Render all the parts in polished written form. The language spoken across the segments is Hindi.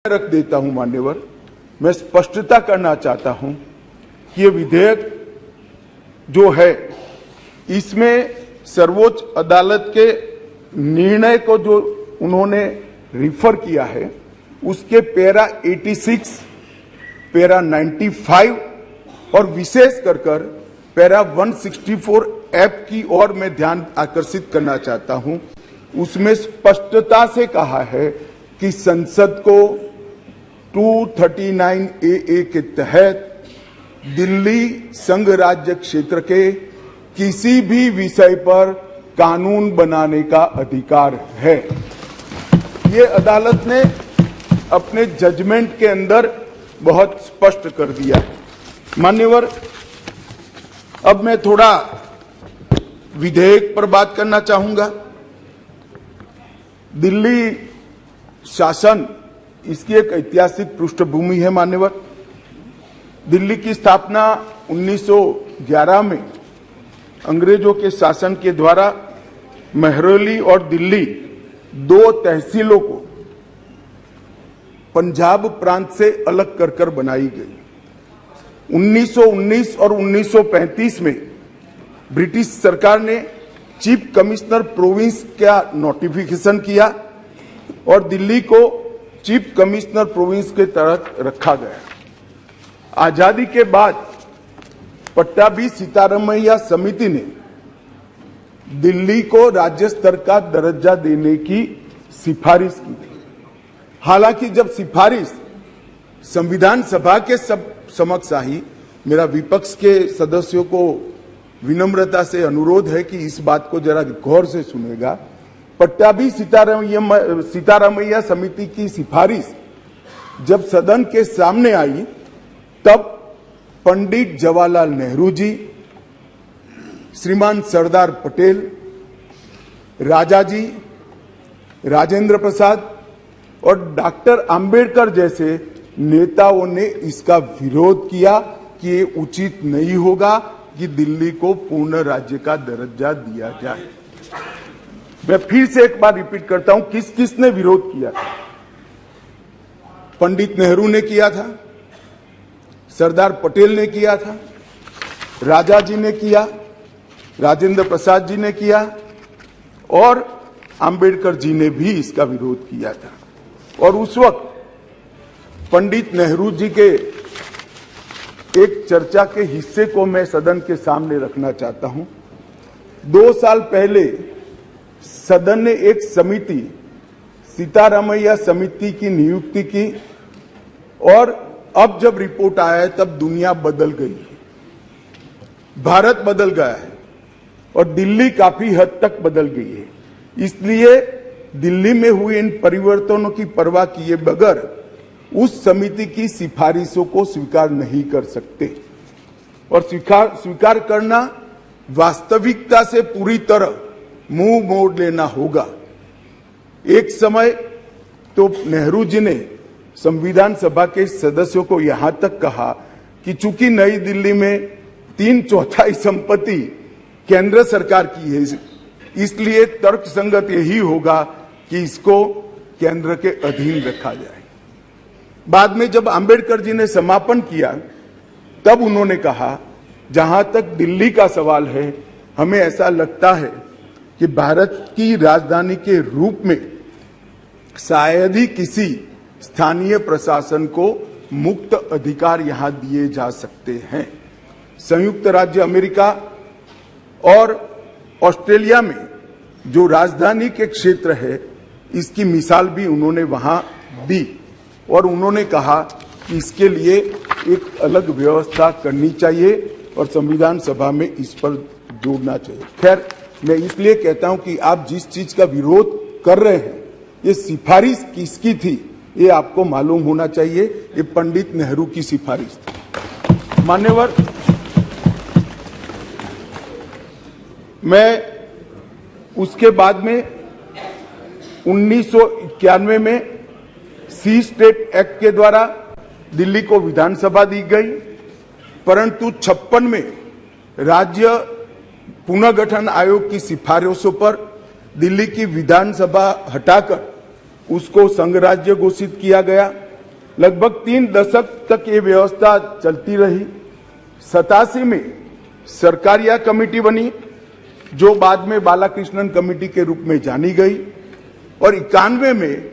रख देता हूं मान्यवर, मैं स्पष्टता करना चाहता हूं कि ये विधेयक जो है इसमें सर्वोच्च अदालत के निर्णय को जो उन्होंने रिफर किया है उसके पैरा 86, पैरा 95 और विशेष कर पैरा 164 एफ की ओर मैं ध्यान आकर्षित करना चाहता हूं। उसमें स्पष्टता से कहा है कि संसद को 239 AA के तहत दिल्ली संघ राज्य क्षेत्र के किसी भी विषय पर कानून बनाने का अधिकार है। ये अदालत ने अपने जजमेंट के अंदर बहुत स्पष्ट कर दिया है। मान्यवर, अब मैं थोड़ा विधेयक पर बात करना चाहूंगा। दिल्ली शासन, इसकी एक ऐतिहासिक पृष्ठभूमि है मान्यवर। दिल्ली की स्थापना 1911 में अंग्रेजों के शासन के द्वारा महरौली और दिल्ली दो तहसीलों को पंजाब प्रांत से अलग कर बनाई गई। 1919 और 1935 में ब्रिटिश सरकार ने चीफ कमिश्नर प्रोविंस का नोटिफिकेशन किया और दिल्ली को चीफ कमिश्नर प्रोविंस के तहत रखा गया। आजादी के बाद पट्टाभी सीतारामैया समिति ने दिल्ली को राज्य स्तर का दर्जा देने की सिफारिश की थी। हालांकि जब सिफारिश संविधान सभा के समक्ष आई, मेरा विपक्ष के सदस्यों को विनम्रता से अनुरोध है कि इस बात को जरा गौर से सुनेगा। पट्टाभी सीतारामैया समिति की सिफारिश जब सदन के सामने आई, तब पंडित जवाहरलाल नेहरू जी, श्रीमान सरदार पटेल, राजा जी, राजेंद्र प्रसाद और डॉक्टर आंबेडकर जैसे नेताओं ने इसका विरोध किया कि ये उचित नहीं होगा कि दिल्ली को पूर्ण राज्य का दर्जा दिया जाए। मैं फिर से एक बार रिपीट करता हूं, किस किसने विरोध किया था। पंडित नेहरू ने किया था, सरदार पटेल ने किया था, राजा जी ने किया, राजेंद्र प्रसाद जी ने किया और आंबेडकर जी ने भी इसका विरोध किया था। और उस वक्त पंडित नेहरू जी के एक चर्चा के हिस्से को मैं सदन के सामने रखना चाहता हूं। 2 साल पहले सदन ने एक समिति, सीतारामैया समिति की नियुक्ति की और अब जब रिपोर्ट आया है तब दुनिया बदल गई है, भारत बदल गया है और दिल्ली काफी हद तक बदल गई है। इसलिए दिल्ली में हुए इन परिवर्तनों की परवाह किए बगैर उस समिति की सिफारिशों को स्वीकार नहीं कर सकते और स्वीकार करना वास्तविकता से पूरी तरह मुंह मोड़ लेना होगा। एक समय तो नेहरू जी ने संविधान सभा के सदस्यों को यहां तक कहा कि चूंकि नई दिल्ली में 3/4 संपत्ति केंद्र सरकार की है, इसलिए तर्कसंगत यही होगा कि इसको केंद्र के अधीन रखा जाए। बाद में जब आंबेडकर जी ने समापन किया, तब उन्होंने कहा, जहां तक दिल्ली का सवाल है, हमें ऐसा लगता है कि भारत की राजधानी के रूप में शायद ही किसी स्थानीय प्रशासन को मुक्त अधिकार यहां दिए जा सकते हैं। संयुक्त राज्य अमेरिका और ऑस्ट्रेलिया में जो राजधानी के क्षेत्र है, इसकी मिसाल भी उन्होंने वहां दी और उन्होंने कहा कि इसके लिए एक अलग व्यवस्था करनी चाहिए और संविधान सभा में इस पर जोड़ना चाहिए। खैर, मैं इसलिए कहता हूं कि आप जिस चीज का विरोध कर रहे हैं, ये सिफारिश किसकी थी ये आपको मालूम होना चाहिए। ये पंडित नेहरू की सिफारिश थी। मान्यवर, मैं उसके बाद में 1991 में सी स्टेट एक्ट के द्वारा दिल्ली को विधानसभा दी गई, परंतु 56 में राज्य पुनर्गठन आयोग की सिफारिशों पर दिल्ली की विधानसभा हटाकर उसको संघ राज्य घोषित किया गया लगभग 3 दशक तक ये व्यवस्था चलती रही। 87 में सरकारिया कमेटी बनी, जो बाद में बालाकृष्णन कमेटी के रूप में जानी गई, और 91 में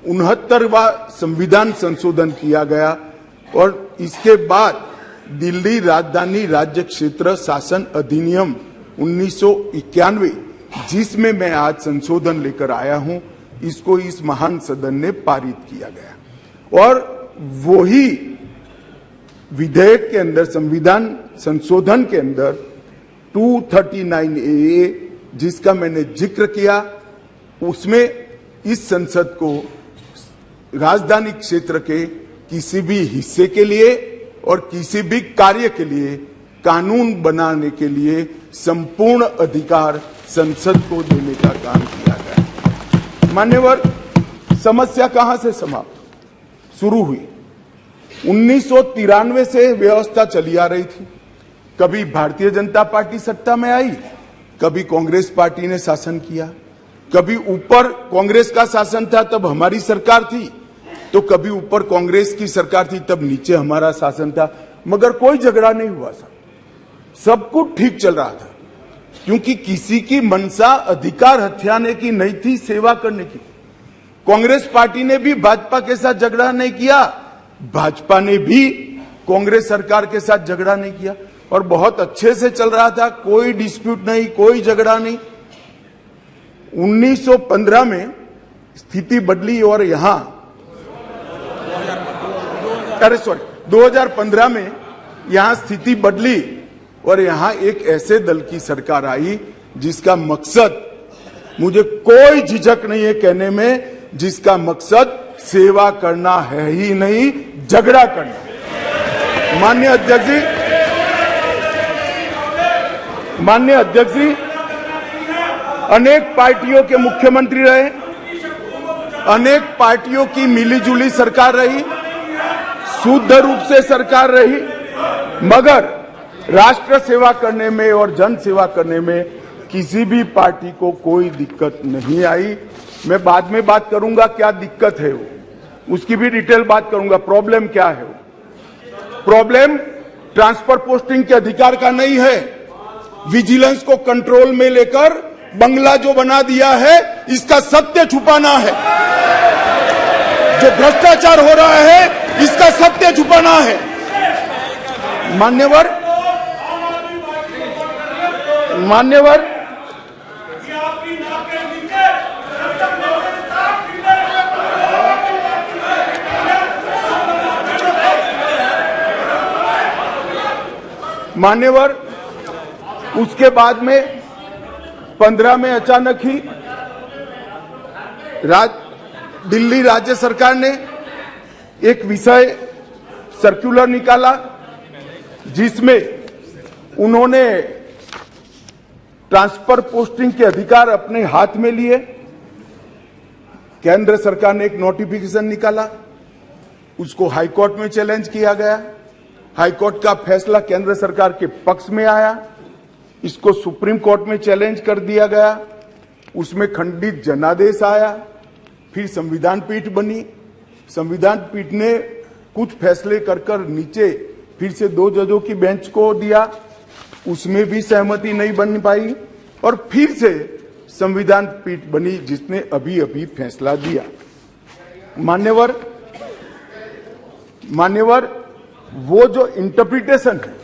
69वां संविधान संशोधन किया गया, और इसके बाद दिल्ली राजधानी राज्य क्षेत्र शासन अधिनियम 1991, जिसमें मैं आज संशोधन लेकर आया हूं, इसको इस महान सदन ने पारित किया गया। और वही विधेयक के अंदर, संविधान संशोधन के अंदर 239A, जिसका मैंने जिक्र किया, उसमें इस संसद को राजधानी क्षेत्र के किसी भी हिस्से के लिए और किसी भी कार्य के लिए कानून बनाने के लिए संपूर्ण अधिकार संसद को देने का काम किया गया। मान्यवर, समस्या कहां से समाप्त शुरू हुई? 1993 से व्यवस्था चली आ रही थी। कभी भारतीय जनता पार्टी सत्ता में आई, कभी कांग्रेस पार्टी ने शासन किया, कभी ऊपर कांग्रेस का शासन था तब हमारी सरकार थी, तो कभी ऊपर कांग्रेस की सरकार थी तब नीचे हमारा शासन था, मगर कोई झगड़ा नहीं हुआ था, सब कुछ ठीक चल रहा था, क्योंकि किसी की मंशा अधिकार हथियाने की नहीं थी, सेवा करने की। कांग्रेस पार्टी ने भी भाजपा के साथ झगड़ा नहीं किया, भाजपा ने भी कांग्रेस सरकार के साथ झगड़ा नहीं किया, और बहुत अच्छे से चल रहा था, कोई डिस्प्यूट नहीं, कोई झगड़ा नहीं। 1915 में स्थिति बदली और यहां 2015 में यहां स्थिति बदली और यहां एक ऐसे दल की सरकार आई जिसका मकसद, मुझे कोई झिझक नहीं है कहने में, जिसका मकसद सेवा करना है ही नहीं, झगड़ा करना। माननीय अध्यक्ष जी अनेक पार्टियों के मुख्यमंत्री रहे, अनेक पार्टियों की मिलीजुली सरकार रही, शुद्ध रूप से सरकार रही, मगर राष्ट्र सेवा करने में और जन सेवा करने में किसी भी पार्टी को कोई दिक्कत नहीं आई। मैं बाद में बात करूंगा क्या दिक्कत है वो, उसकी भी डिटेल बात करूंगा, प्रॉब्लम क्या है वो। प्रॉब्लम ट्रांसफर पोस्टिंग के अधिकार का नहीं है, विजिलेंस को कंट्रोल में लेकर बंगला जो बना दिया है, इसका सत्य छुपाना है। जो भ्रष्टाचार हो रहा है, इसका सत्य छुपाना है। मान्यवर उसके बाद में 15 में अचानक ही दिल्ली राज्य सरकार ने एक विषय सर्कुलर निकाला, जिसमें उन्होंने ट्रांसफर पोस्टिंग के अधिकार अपने हाथ में लिए। केंद्र सरकार ने एक नोटिफिकेशन निकाला, उसको हाईकोर्ट में चैलेंज किया गया। हाईकोर्ट का फैसला केंद्र सरकार के पक्ष में आया, इसको सुप्रीम कोर्ट में चैलेंज कर दिया गया, उसमें खंडित जनादेश आया, फिर संविधान पीठ बनी। संविधान पीठ ने कुछ फैसले कर नीचे फिर से 2 जजों की बेंच को दिया, उसमें भी सहमति नहीं बन पाई, और फिर से संविधान पीठ बनी जिसने अभी अभी फैसला दिया। मान्यवर वो जो इंटरप्रिटेशन है,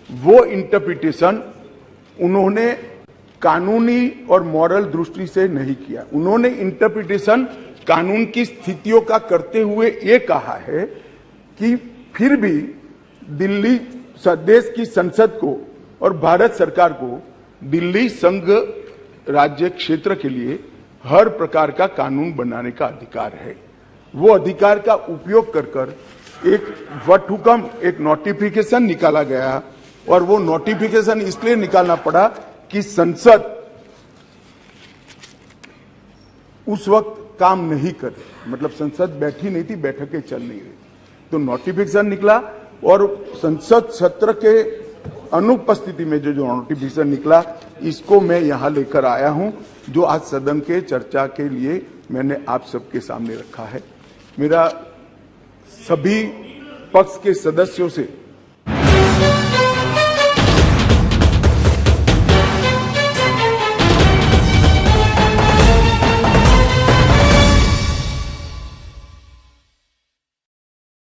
वो इंटरप्रिटेशन उन्होंने कानूनी और मॉरल दृष्टि से नहीं किया। उन्होंने इंटरप्रिटेशन कानून की स्थितियों का करते हुए ये कहा है कि फिर भी दिल्ली देश की संसद को और भारत सरकार को दिल्ली संघ राज्य क्षेत्र के लिए हर प्रकार का कानून बनाने का अधिकार है। वो अधिकार का उपयोग कर एक वटहुकम, एक नोटिफिकेशन निकाला गया, और वो नोटिफिकेशन इसलिए निकालना पड़ा कि संसद उस वक्त काम नहीं कर रही, मतलब संसद बैठी नहीं थी, बैठकें चल नहीं रही, तो नोटिफिकेशन निकला, और संसद सत्र के अनुपस्थिति में जो नोटिफिकेशन निकला, इसको मैं यहां लेकर आया हूं, जो आज सदन के चर्चा के लिए मैंने आप सबके सामने रखा है। मेरा सभी पक्ष के सदस्यों से